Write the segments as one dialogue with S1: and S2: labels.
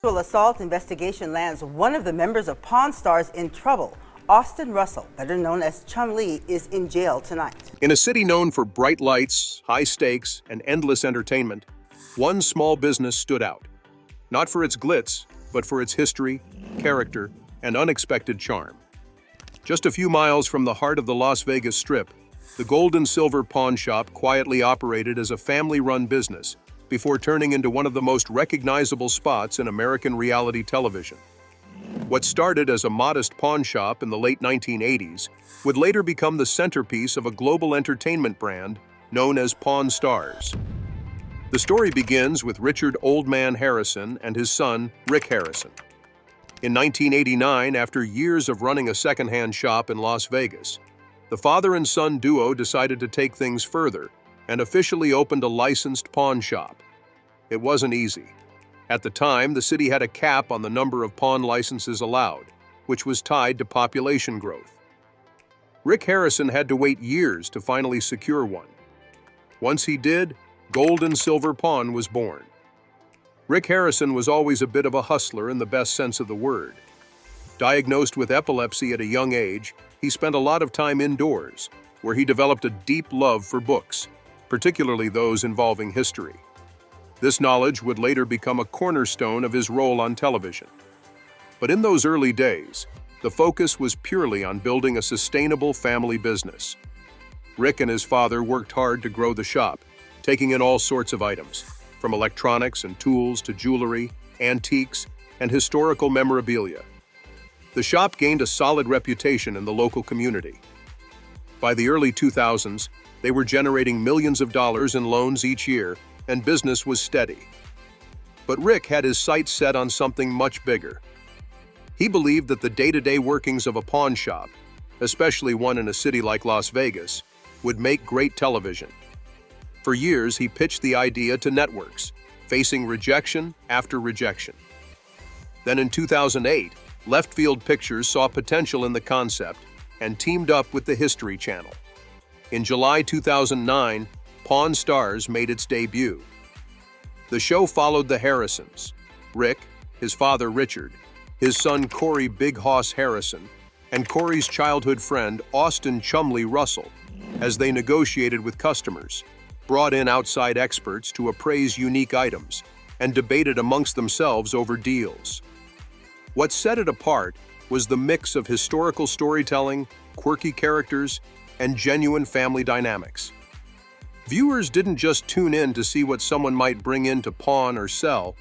S1: Sexual assault investigation lands one of the members of Pawn Stars in trouble. Austin Russell, better known as Chumlee, is in jail tonight.
S2: In a city known for bright lights, high stakes, and endless entertainment, one small business stood out. Not for its glitz, but for its history, character, and unexpected charm. Just a few miles from the heart of the Las Vegas Strip, the Gold and Silver Pawn Shop quietly operated as a family-run business before turning into one of the most recognizable spots in American reality television. What started as a modest pawn shop in the late 1980s would later become the centerpiece of a global entertainment brand known as Pawn Stars. The story begins with Richard "Old Man" Harrison and his son, Rick Harrison. In 1989, after years of running a secondhand shop in Las Vegas, the father and son duo decided to take things further and officially opened a licensed pawn shop. It wasn't easy. At the time, the city had a cap on the number of pawn licenses allowed, which was tied to population growth. Rick Harrison had to wait years to finally secure one. Once he did, Gold and Silver Pawn was born. Rick Harrison was always a bit of a hustler in the best sense of the word. Diagnosed with epilepsy at a young age, he spent a lot of time indoors, where he developed a deep love for books, particularly those involving history. This knowledge would later become a cornerstone of his role on television. But in those early days, the focus was purely on building a sustainable family business. Rick and his father worked hard to grow the shop, taking in all sorts of items, from electronics and tools to jewelry, antiques, and historical memorabilia. The shop gained a solid reputation in the local community. By the early 2000s, they were generating millions of dollars in loans each year, and business was steady. But Rick had his sights set on something much bigger. He believed that the day-to-day workings of a pawn shop, especially one in a city like Las Vegas, would make great television. For years, he pitched the idea to networks, facing rejection after rejection. Then in 2008, Left Field Pictures saw potential in the concept and teamed up with the History Channel. In July 2009, Pawn Stars made its debut. The show followed the Harrisons, Rick, his father Richard, his son Corey "Big Hoss" Harrison, and Corey's childhood friend Austin "Chumlee" Russell, as they negotiated with customers, brought in outside experts to appraise unique items, and debated amongst themselves over deals. What set it apart was the mix of historical storytelling, quirky characters, and genuine family dynamics. Viewers didn't just tune in to see what someone might bring in to pawn or sell,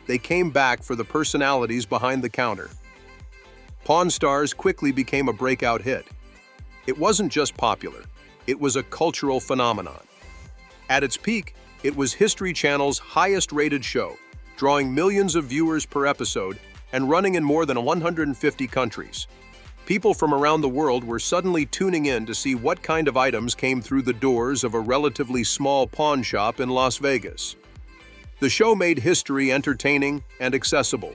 S2: they came back for the personalities behind the counter. Pawn Stars quickly became a breakout hit. It wasn't just popular, it was a cultural phenomenon. At its peak, it was History Channel's highest-rated show, drawing millions of viewers per episode and running in more than 150 countries. People from around the world were suddenly tuning in to see what kind of items came through the doors of a relatively small pawn shop in Las Vegas. The show made history entertaining and accessible,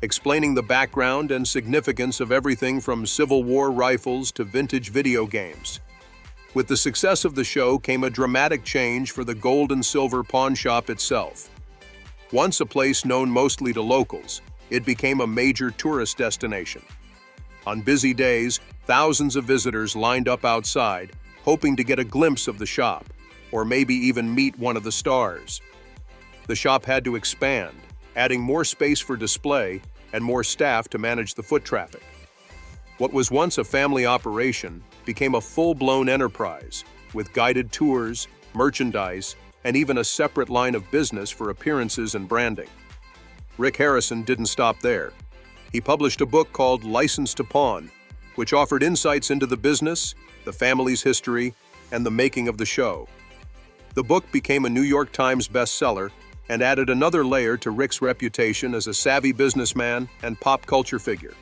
S2: explaining the background and significance of everything from Civil War rifles to vintage video games. With the success of the show came a dramatic change for the Gold and Silver Pawn Shop itself. Once a place known mostly to locals, it became a major tourist destination. On busy days, thousands of visitors lined up outside, hoping to get a glimpse of the shop, or maybe even meet one of the stars. The shop had to expand, adding more space for display and more staff to manage the foot traffic. What was once a family operation became a full-blown enterprise, with guided tours, merchandise, and even a separate line of business for appearances and branding. Rick Harrison didn't stop there. He published a book called License to Pawn, which offered insights into the business, the family's history, and the making of the show. The book became a New York Times bestseller and added another layer to Rick's reputation as a savvy businessman and pop culture figure.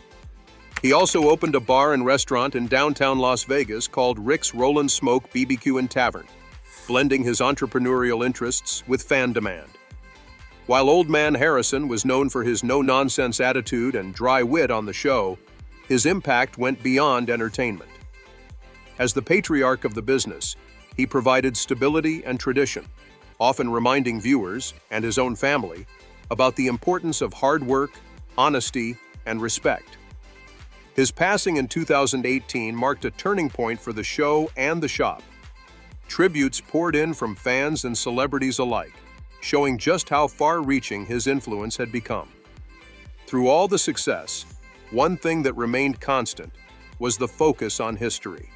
S2: He also opened a bar and restaurant in downtown Las Vegas called Rick's Rollin' Smoke BBQ and Tavern, blending his entrepreneurial interests with fan demand. While Old Man Harrison was known for his no-nonsense attitude and dry wit on the show, his impact went beyond entertainment. As the patriarch of the business, he provided stability and tradition, often reminding viewers, and his own family, about the importance of hard work, honesty, and respect. His passing in 2018 marked a turning point for the show and the shop. Tributes poured in from fans and celebrities alike, showing just how far-reaching his influence had become. Through all the success, one thing that remained constant was the focus on history.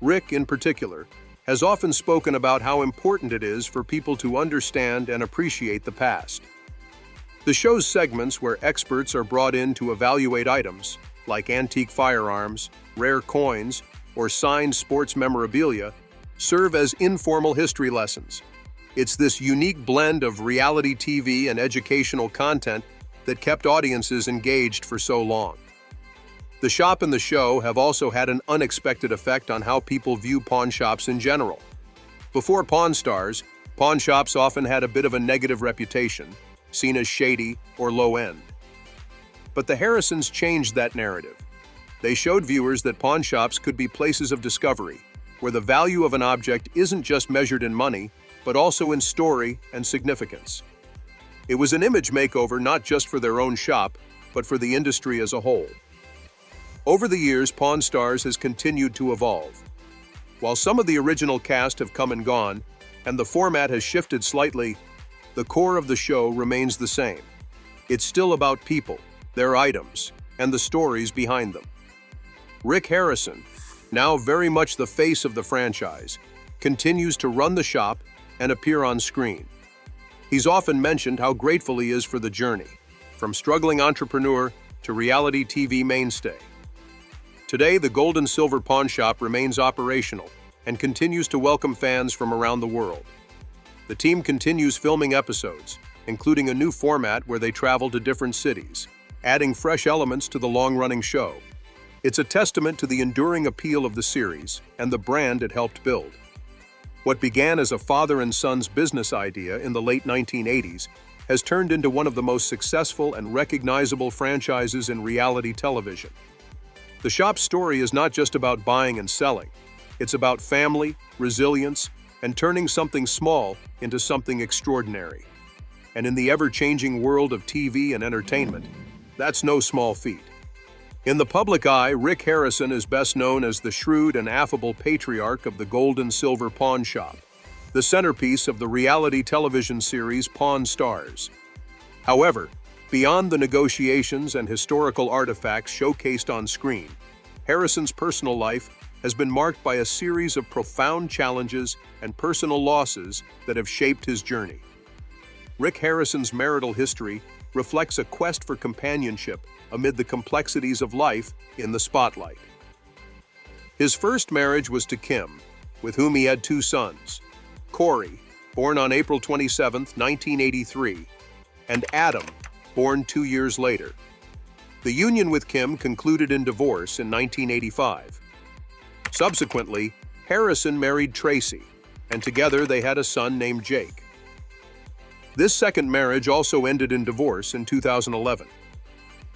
S2: Rick, in particular, has often spoken about how important it is for people to understand and appreciate the past. The show's segments where experts are brought in to evaluate items, like antique firearms, rare coins, or signed sports memorabilia, serve as informal history lessons. It's this unique blend of reality TV and educational content that kept audiences engaged for so long. The shop and the show have also had an unexpected effect on how people view pawn shops in general. Before Pawn Stars, pawn shops often had a bit of a negative reputation, seen as shady or low-end. But the Harrisons changed that narrative. They showed viewers that pawn shops could be places of discovery, where the value of an object isn't just measured in money, but also in story and significance. It was an image makeover not just for their own shop, but for the industry as a whole. Over the years, Pawn Stars has continued to evolve. While some of the original cast have come and gone, and the format has shifted slightly, the core of the show remains the same. It's still about people, their items, and the stories behind them. Rick Harrison, now very much the face of the franchise, continues to run the shop and appear on screen. He's often mentioned how grateful he is for the journey, from struggling entrepreneur to reality TV mainstay. Today, the Gold and Silver Pawn Shop remains operational and continues to welcome fans from around the world. The team continues filming episodes, including a new format where they travel to different cities, adding fresh elements to the long-running show. It's a testament to the enduring appeal of the series and the brand it helped build. What began as a father and son's business idea in the late 1980s has turned into one of the most successful and recognizable franchises in reality television. The shop's story is not just about buying and selling. It's about family, resilience, and turning something small into something extraordinary. And in the ever-changing world of TV and entertainment, that's no small feat. In the public eye, Rick Harrison is best known as the shrewd and affable patriarch of the Gold and Silver Pawn Shop, the centerpiece of the reality television series Pawn Stars. However, beyond the negotiations and historical artifacts showcased on screen, Harrison's personal life has been marked by a series of profound challenges and personal losses that have shaped his journey. Rick Harrison's marital history reflects a quest for companionship amid the complexities of life in the spotlight. His first marriage was to Kim, with whom he had two sons, Corey, born on April 27, 1983, and Adam, born 2 years later. The union with Kim concluded in divorce in 1985. Subsequently, Harrison married Tracy, and together they had a son named Jake. This second marriage also ended in divorce in 2011.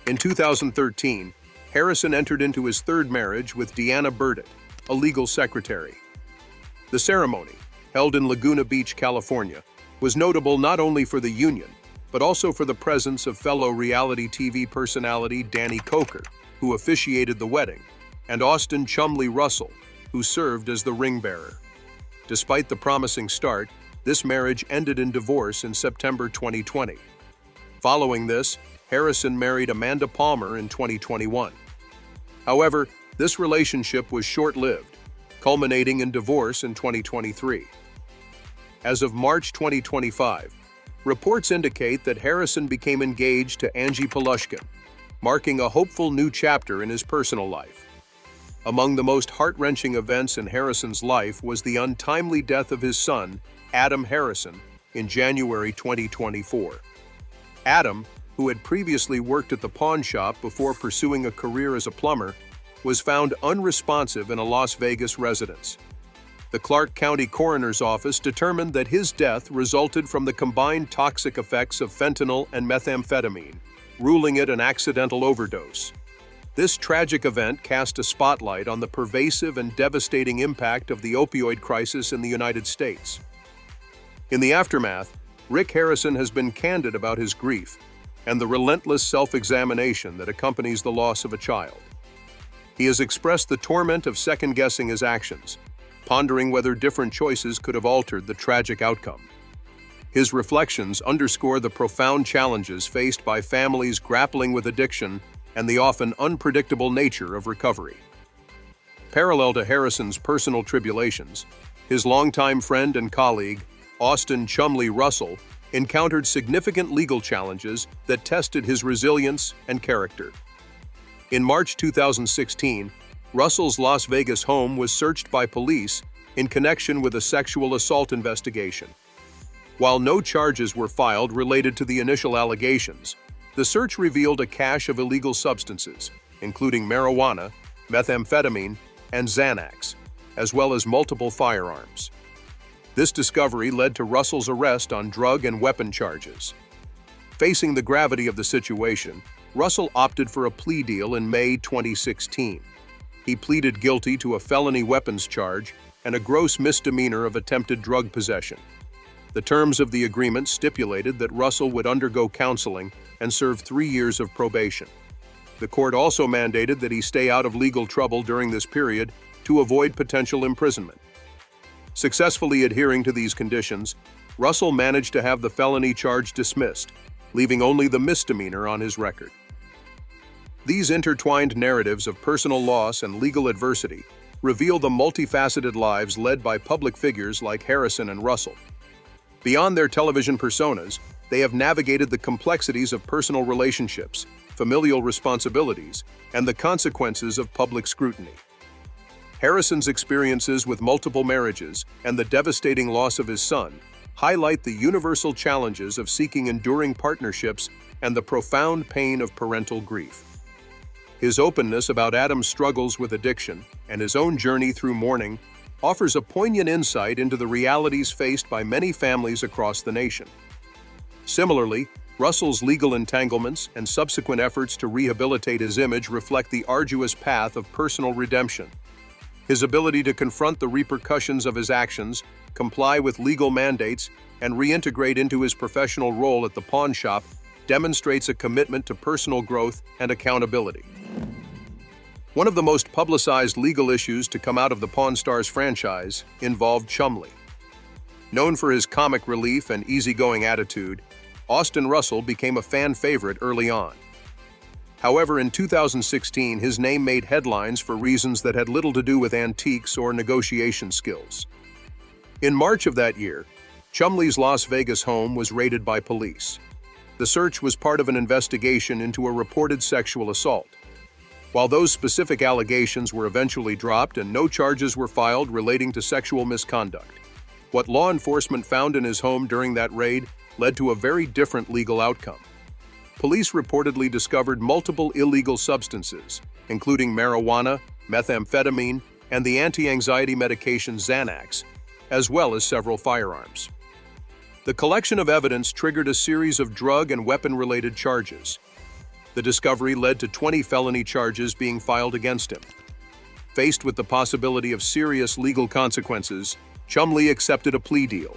S2: In 2013, Harrison entered into his third marriage with Deanna Burdett, a legal secretary. The ceremony, held in Laguna Beach, California, was notable not only for the union, but also for the presence of fellow reality TV personality Danny Coker, who officiated the wedding, and Austin Chumlee Russell, who served as the ring bearer. Despite the promising start, this marriage ended in divorce in September 2020. Following this, Harrison married Amanda Palmer in 2021. However, this relationship was short-lived, culminating in divorce in 2023. As of March 2025, reports indicate that Harrison became engaged to Angie Pelushkin, marking a hopeful new chapter in his personal life. Among the most heart-wrenching events in Harrison's life was the untimely death of his son, Adam Harrison, in January 2024. Adam, who had previously worked at the pawn shop before pursuing a career as a plumber, was found unresponsive in a Las Vegas residence. The Clark County Coroner's Office determined that his death resulted from the combined toxic effects of fentanyl and methamphetamine, ruling it an accidental overdose. This tragic event cast a spotlight on the pervasive and devastating impact of the opioid crisis in the United States. In the aftermath, Rick Harrison has been candid about his grief and the relentless self-examination that accompanies the loss of a child. He has expressed the torment of second-guessing his actions, pondering whether different choices could have altered the tragic outcome. His reflections underscore the profound challenges faced by families grappling with addiction and the often unpredictable nature of recovery. Parallel to Harrison's personal tribulations, his longtime friend and colleague, Chumlee Russell, encountered significant legal challenges that tested his resilience and character. In March 2016, Russell's Las Vegas home was searched by police in connection with a sexual assault investigation. While no charges were filed related to the initial allegations, the search revealed a cache of illegal substances, including marijuana, methamphetamine, and Xanax, as well as multiple firearms. This discovery led to Russell's arrest on drug and weapon charges. Facing the gravity of the situation, Russell opted for a plea deal in May 2016. He pleaded guilty to a felony weapons charge and a gross misdemeanor of attempted drug possession. The terms of the agreement stipulated that Russell would undergo counseling and serve 3 years of probation. The court also mandated that he stay out of legal trouble during this period to avoid potential imprisonment. Successfully adhering to these conditions, Russell managed to have the felony charge dismissed, leaving only the misdemeanor on his record. These intertwined narratives of personal loss and legal adversity reveal the multifaceted lives led by public figures like Harrison and Russell. Beyond their television personas, they have navigated the complexities of personal relationships, familial responsibilities, and the consequences of public scrutiny. Harrison's experiences with multiple marriages and the devastating loss of his son highlight the universal challenges of seeking enduring partnerships and the profound pain of parental grief. His openness about Adam's struggles with addiction and his own journey through mourning offers a poignant insight into the realities faced by many families across the nation. Similarly, Russell's legal entanglements and subsequent efforts to rehabilitate his image reflect the arduous path of personal redemption. His ability to confront the repercussions of his actions, comply with legal mandates, and reintegrate into his professional role at the pawn shop demonstrates a commitment to personal growth and accountability. One of the most publicized legal issues to come out of the Pawn Stars franchise involved Chumlee. Known for his comic relief and easygoing attitude, Austin Russell became a fan favorite early on. However, in 2016, his name made headlines for reasons that had little to do with antiques or negotiation skills. In March of that year, Chumlee's Las Vegas home was raided by police. The search was part of an investigation into a reported sexual assault. While those specific allegations were eventually dropped and no charges were filed relating to sexual misconduct, what law enforcement found in his home during that raid led to a very different legal outcome. Police reportedly discovered multiple illegal substances, including marijuana, methamphetamine, and the anti-anxiety medication Xanax, as well as several firearms. The collection of evidence triggered a series of drug and weapon-related charges. The discovery led to 20 felony charges being filed against him. Faced with the possibility of serious legal consequences, Chumlee accepted a plea deal.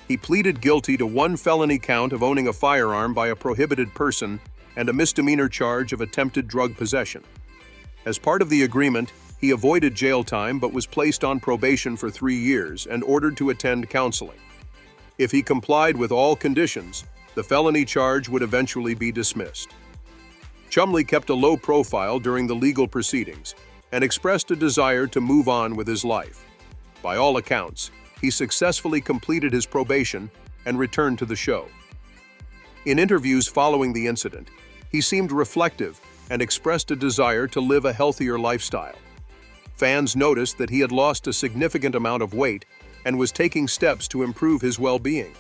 S2: He pleaded guilty to one felony count of owning a firearm by a prohibited person and a misdemeanor charge of attempted drug possession. As part of the agreement, he avoided jail time but was placed on probation for 3 years and ordered to attend counseling. If he complied with all conditions, the felony charge would eventually be dismissed. Chumlee kept a low profile during the legal proceedings and expressed a desire to move on with his life. By all accounts, he successfully completed his probation and returned to the show. In interviews following the incident, he seemed reflective and expressed a desire to live a healthier lifestyle. Fans noticed that he had lost a significant amount of weight and was taking steps to improve his well-being.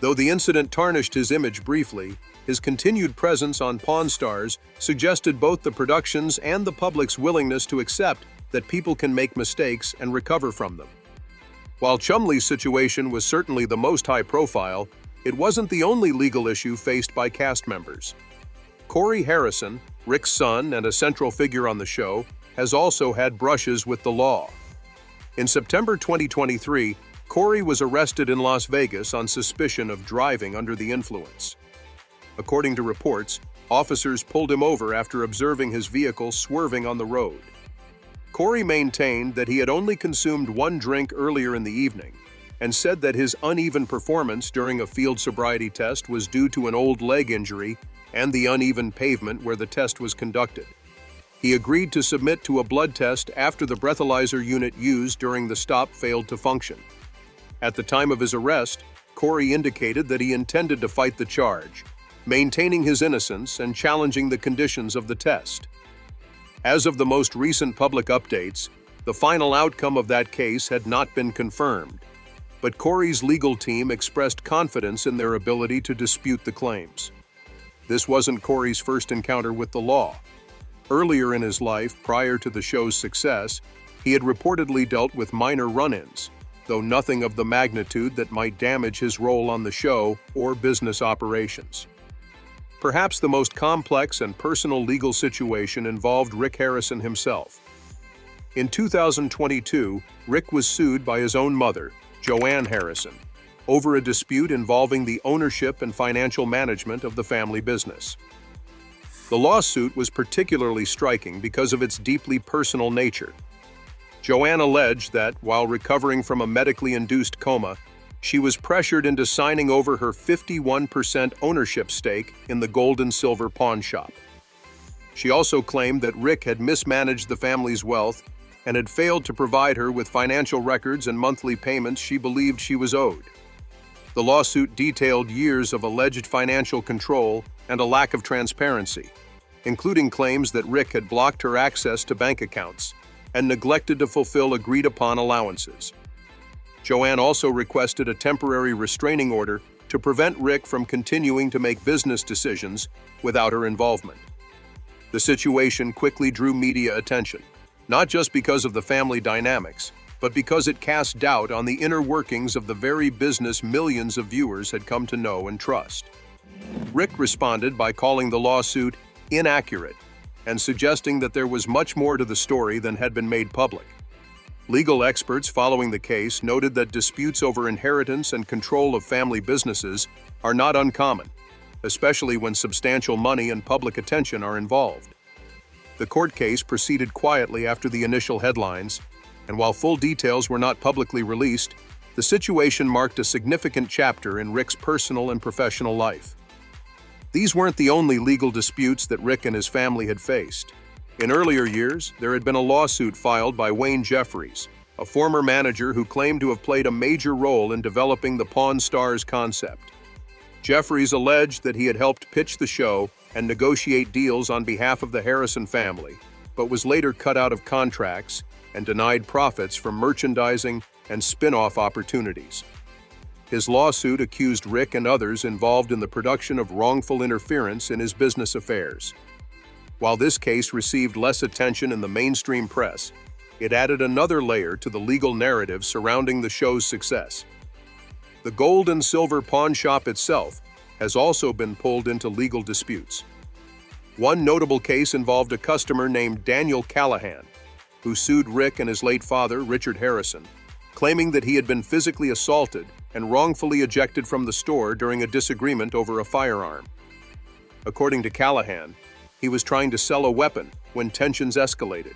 S2: Though the incident tarnished his image briefly, his continued presence on Pawn Stars suggested both the production's and the public's willingness to accept that people can make mistakes and recover from them. While Chumlee's situation was certainly the most high-profile, it wasn't the only legal issue faced by cast members. Corey Harrison, Rick's son and a central figure on the show, has also had brushes with the law. In September 2023, Corey was arrested in Las Vegas on suspicion of driving under the influence. According to reports, officers pulled him over after observing his vehicle swerving on the road. Corey maintained that he had only consumed one drink earlier in the evening and said that his uneven performance during a field sobriety test was due to an old leg injury and the uneven pavement where the test was conducted. He agreed to submit to a blood test after the breathalyzer unit used during the stop failed to function. At the time of his arrest, Corey indicated that he intended to fight the charge, maintaining his innocence and challenging the conditions of the test. As of the most recent public updates, the final outcome of that case had not been confirmed, but Corey's legal team expressed confidence in their ability to dispute the claims. This wasn't Corey's first encounter with the law. Earlier in his life, prior to the show's success, he had reportedly dealt with minor run-ins, though nothing of the magnitude that might damage his role on the show or business operations. Perhaps the most complex and personal legal situation involved Rick Harrison himself. In 2022, Rick was sued by his own mother, Joanne Harrison, over a dispute involving the ownership and financial management of the family business. The lawsuit was particularly striking because of its deeply personal nature. Joanne alleged that, while recovering from a medically induced coma, she was pressured into signing over her 51% ownership stake in the gold and silver pawn shop. She also claimed that Rick had mismanaged the family's wealth and had failed to provide her with financial records and monthly payments she believed she was owed. The lawsuit detailed years of alleged financial control and a lack of transparency, including claims that Rick had blocked her access to bank accounts and neglected to fulfill agreed-upon allowances. Joanne also requested a temporary restraining order to prevent Rick from continuing to make business decisions without her involvement. The situation quickly drew media attention, not just because of the family dynamics, but because it cast doubt on the inner workings of the very business millions of viewers had come to know and trust. Rick responded by calling the lawsuit inaccurate and suggesting that there was much more to the story than had been made public. Legal experts following the case noted that disputes over inheritance and control of family businesses are not uncommon, especially when substantial money and public attention are involved. The court case proceeded quietly after the initial headlines, and while full details were not publicly released, the situation marked a significant chapter in Rick's personal and professional life. These weren't the only legal disputes that Rick and his family had faced. In earlier years, there had been a lawsuit filed by Wayne Jeffries, a former manager who claimed to have played a major role in developing the Pawn Stars concept. Jeffries alleged that he had helped pitch the show and negotiate deals on behalf of the Harrison family, but was later cut out of contracts and denied profits from merchandising and spin-off opportunities. His lawsuit accused Rick and others involved in the production of wrongful interference in his business affairs. While this case received less attention in the mainstream press, it added another layer to the legal narrative surrounding the show's success. The gold and silver pawn shop itself has also been pulled into legal disputes. One notable case involved a customer named Daniel Callahan, who sued Rick and his late father, Richard Harrison, claiming that he had been physically assaulted and wrongfully ejected from the store during a disagreement over a firearm. According to Callahan, he was trying to sell a weapon when tensions escalated,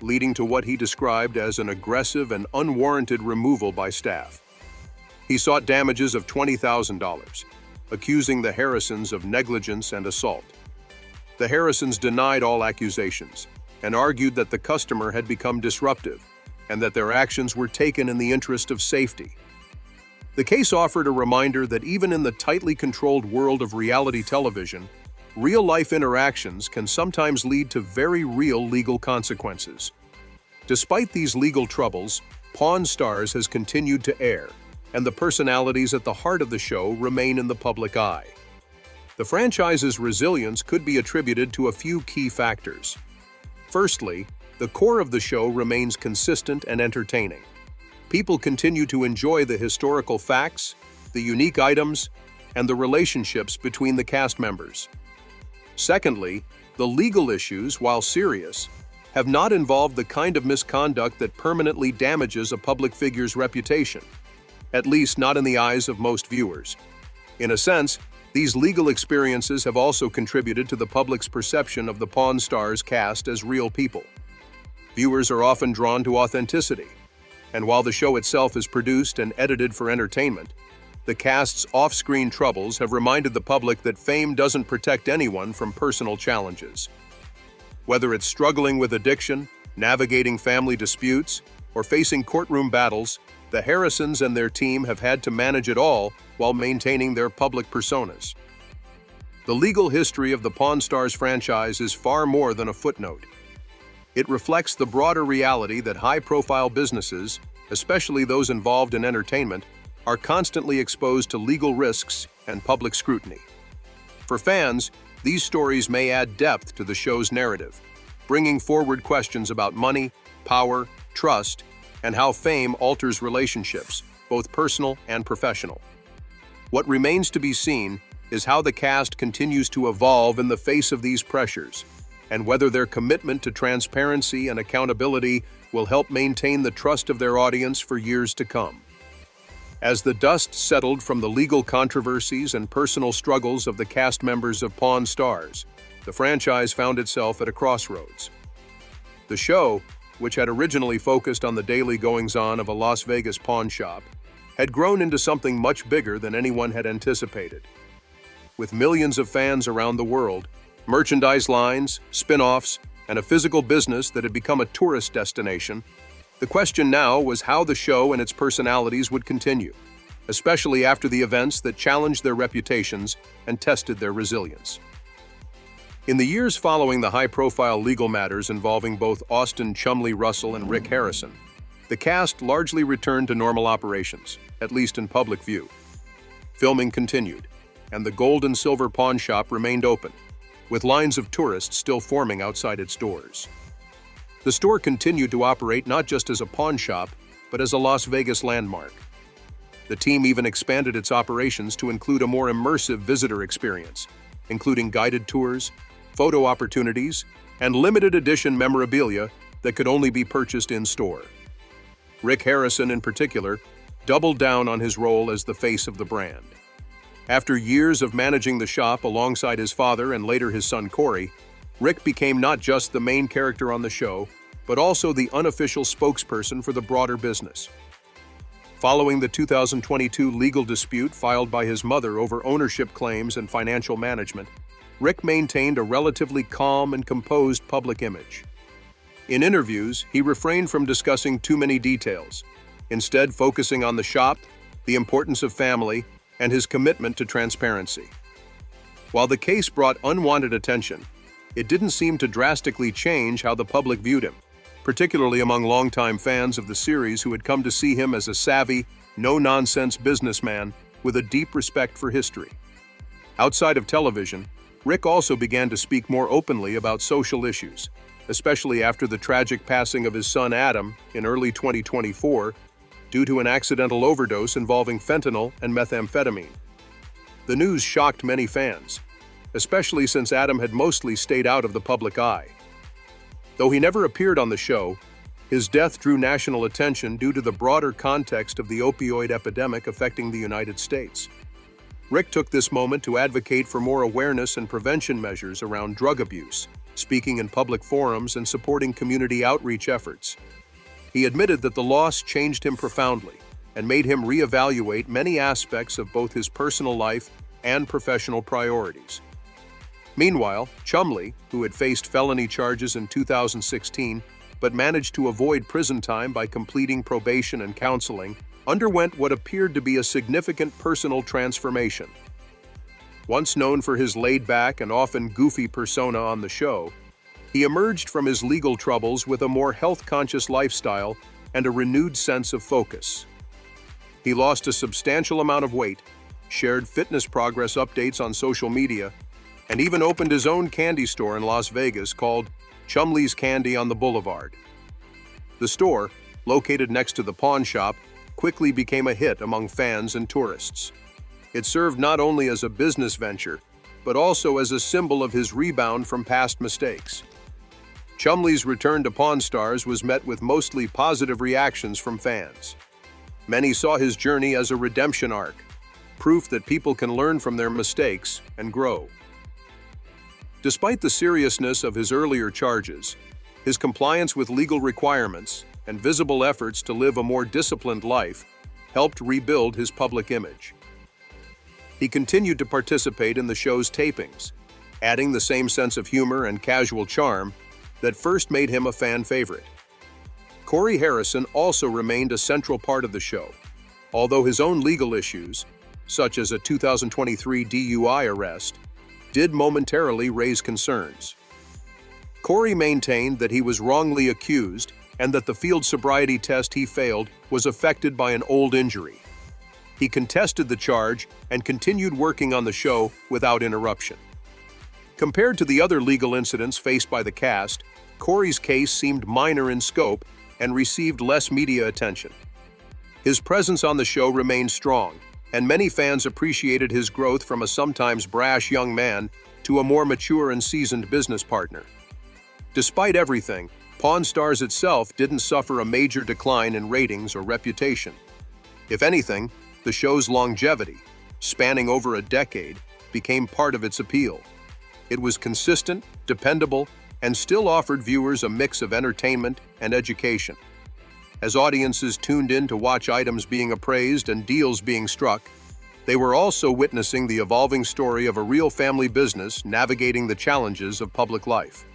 S2: leading to what he described as an aggressive and unwarranted removal by staff. He sought damages of $20,000, accusing the Harrisons of negligence and assault. The Harrisons denied all accusations and argued that the customer had become disruptive and that their actions were taken in the interest of safety. The case offered a reminder that even in the tightly controlled world of reality television, real-life interactions can sometimes lead to very real legal consequences. Despite these legal troubles, Pawn Stars has continued to air, and the personalities at the heart of the show remain in the public eye. The franchise's resilience could be attributed to a few key factors. Firstly, the core of the show remains consistent and entertaining. People continue to enjoy the historical facts, the unique items, and the relationships between the cast members. Secondly, the legal issues, while serious, have not involved the kind of misconduct that permanently damages a public figure's reputation. at least not in the eyes of most viewers. In a sense, these legal experiences have also contributed to the public's perception of the Pawn Stars cast as real people. Viewers are often drawn to authenticity, and while the show itself is produced and edited for entertainment, the cast's off-screen troubles have reminded the public that fame doesn't protect anyone from personal challenges. Whether it's struggling with addiction, navigating family disputes, or facing courtroom battles, the Harrisons and their team have had to manage it all while maintaining their public personas. The legal history of the Pawn Stars franchise is far more than a footnote. It reflects the broader reality that high-profile businesses, especially those involved in entertainment, are constantly exposed to legal risks and public scrutiny. For fans, these stories may add depth to the show's narrative, bringing forward questions about money, power, trust, and how fame alters relationships, both personal and professional. What remains to be seen is how the cast continues to evolve in the face of these pressures, and whether their commitment to transparency and accountability will help maintain the trust of their audience for years to come. As the dust settled from the legal controversies and personal struggles of the cast members of Pawn Stars, the franchise found itself at a crossroads. The show, which had originally focused on the daily goings-on of a Las Vegas pawn shop, had grown into something much bigger than anyone had anticipated. With millions of fans around the world, merchandise lines, spin-offs, and a physical business that had become a tourist destination, the question now was how the show and its personalities would continue, especially after the events that challenged their reputations and tested their resilience. In the years following the high-profile legal matters involving both Austin Chumlee Russell and Rick Harrison, the cast largely returned to normal operations, at least in public view. Filming continued, and the gold and silver pawn shop remained open, with lines of tourists still forming outside its doors. The store continued to operate not just as a pawn shop, but as a Las Vegas landmark. The team even expanded its operations to include a more immersive visitor experience, including guided tours, photo opportunities, and limited edition memorabilia that could only be purchased in-store. Rick Harrison, in particular, doubled down on his role as the face of the brand. After years of managing the shop alongside his father and later his son Corey, Rick became not just the main character on the show, but also the unofficial spokesperson for the broader business. Following the 2022 legal dispute filed by his mother over ownership claims and financial management, Rick maintained a relatively calm and composed public image. In interviews, he refrained from discussing too many details, instead focusing on the shop, the importance of family, and his commitment to transparency. While the case brought unwanted attention, it didn't seem to drastically change how the public viewed him, particularly among longtime fans of the series who had come to see him as a savvy, no-nonsense businessman with a deep respect for history. Outside of television, Rick also began to speak more openly about social issues, especially after the tragic passing of his son Adam in early 2024 due to an accidental overdose involving fentanyl and methamphetamine. The news shocked many fans, especially since Adam had mostly stayed out of the public eye. Though he never appeared on the show, his death drew national attention due to the broader context of the opioid epidemic affecting the United States. Rick took this moment to advocate for more awareness and prevention measures around drug abuse, speaking in public forums and supporting community outreach efforts. He admitted that the loss changed him profoundly and made him reevaluate many aspects of both his personal life and professional priorities. Meanwhile, Chumlee, who had faced felony charges in 2016 but managed to avoid prison time by completing probation and counseling, underwent what appeared to be a significant personal transformation. Once known for his laid-back and often goofy persona on the show, he emerged from his legal troubles with a more health-conscious lifestyle and a renewed sense of focus. He lost a substantial amount of weight, shared fitness progress updates on social media, and even opened his own candy store in Las Vegas called Chumlee's Candy on the Boulevard. The store, located next to the pawn shop, quickly became a hit among fans and tourists. It served not only as a business venture, but also as a symbol of his rebound from past mistakes. Chumlee's return to Pawn Stars was met with mostly positive reactions from fans. Many saw his journey as a redemption arc, proof that people can learn from their mistakes and grow. Despite the seriousness of his earlier charges, his compliance with legal requirements and visible efforts to live a more disciplined life helped rebuild his public image. He continued to participate in the show's tapings, adding the same sense of humor and casual charm that first made him a fan favorite. Corey Harrison also remained a central part of the show, although his own legal issues, such as a 2023 DUI arrest, did momentarily raise concerns. Corey maintained that he was wrongly accused and that the field sobriety test he failed was affected by an old injury. He contested the charge and continued working on the show without interruption. Compared to the other legal incidents faced by the cast, Corey's case seemed minor in scope and received less media attention. His presence on the show remained strong, and many fans appreciated his growth from a sometimes brash young man to a more mature and seasoned business partner. Despite everything, Pawn Stars itself didn't suffer a major decline in ratings or reputation. If anything, the show's longevity, spanning over a decade, became part of its appeal. It was consistent, dependable, and still offered viewers a mix of entertainment and education. As audiences tuned in to watch items being appraised and deals being struck, they were also witnessing the evolving story of a real family business navigating the challenges of public life.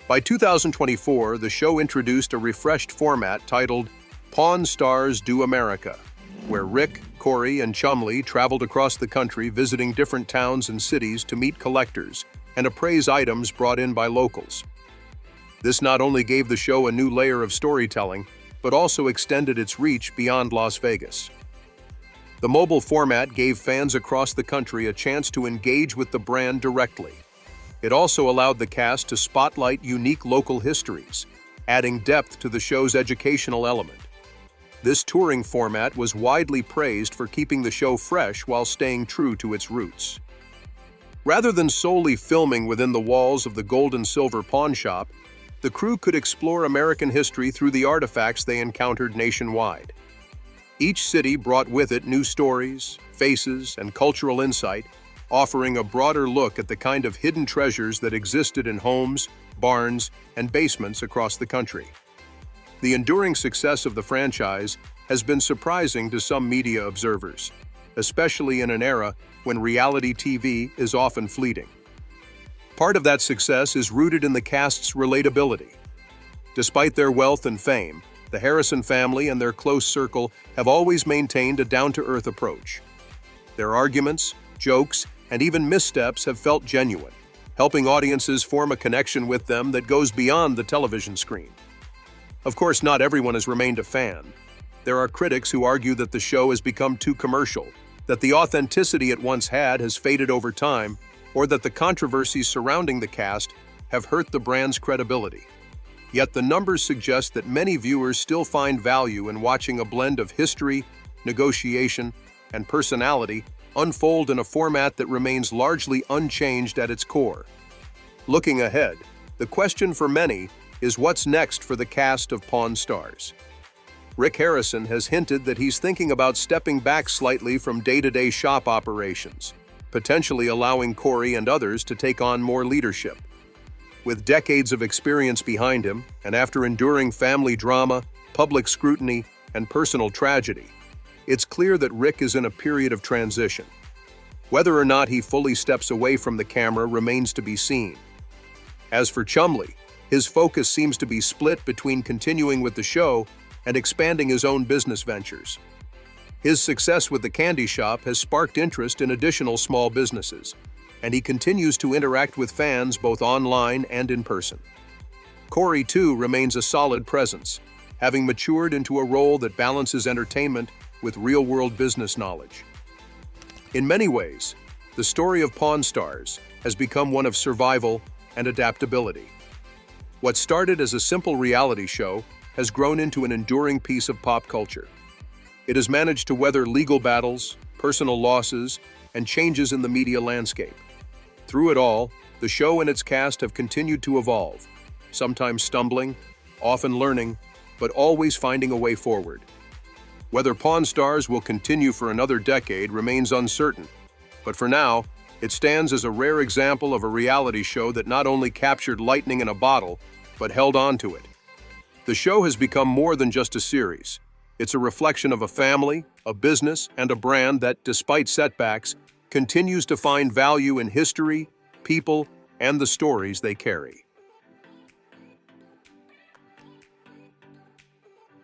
S2: By 2024, the show introduced a refreshed format titled Pawn Stars Do America, where Rick, Corey, and Chumlee traveled across the country visiting different towns and cities to meet collectors and appraise items brought in by locals. This not only gave the show a new layer of storytelling, but also extended its reach beyond Las Vegas. The mobile format gave fans across the country a chance to engage with the brand directly. It also allowed the cast to spotlight unique local histories, adding depth to the show's educational element. This touring format was widely praised for keeping the show fresh while staying true to its roots. Rather than solely filming within the walls of the gold and silver pawn shop, the crew could explore American history through the artifacts they encountered nationwide. Each city brought with it new stories, faces, and cultural insight, offering a broader look at the kind of hidden treasures that existed in homes, barns, and basements across the country. The enduring success of the franchise has been surprising to some media observers, especially in an era when reality TV is often fleeting. Part of that success is rooted in the cast's relatability. Despite their wealth and fame, the Harrison family and their close circle have always maintained a down-to-earth approach. Their arguments, jokes, and even missteps have felt genuine, helping audiences form a connection with them that goes beyond the television screen. Of course, not everyone has remained a fan. There are critics who argue that the show has become too commercial, that the authenticity it once had has faded over time, or that the controversies surrounding the cast have hurt the brand's credibility. Yet the numbers suggest that many viewers still find value in watching a blend of history, negotiation, and personality unfold in a format that remains largely unchanged at its core. Looking ahead, the question for many is what's next for the cast of Pawn Stars. Rick Harrison has hinted that he's thinking about stepping back slightly from day-to-day shop operations, potentially allowing Corey and others to take on more leadership. With decades of experience behind him, and after enduring family drama, public scrutiny, and personal tragedy, it's clear that Rick is in a period of transition. Whether or not he fully steps away from the camera remains to be seen. As for Chumlee, his focus seems to be split between continuing with the show and expanding his own business ventures. His success with the candy shop has sparked interest in additional small businesses, and he continues to interact with fans both online and in person. Corey, too, remains a solid presence, having matured into a role that balances entertainment with real-world business knowledge. In many ways, the story of Pawn Stars has become one of survival and adaptability. What started as a simple reality show has grown into an enduring piece of pop culture. It has managed to weather legal battles, personal losses, and changes in the media landscape. Through it all, the show and its cast have continued to evolve, sometimes stumbling, often learning, but always finding a way forward. Whether Pawn Stars will continue for another decade remains uncertain, but for now, it stands as a rare example of a reality show that not only captured lightning in a bottle, but held on to it. The show has become more than just a series. It's a reflection of a family, a business, and a brand that, despite setbacks, continues to find value in history, people, and the stories they carry.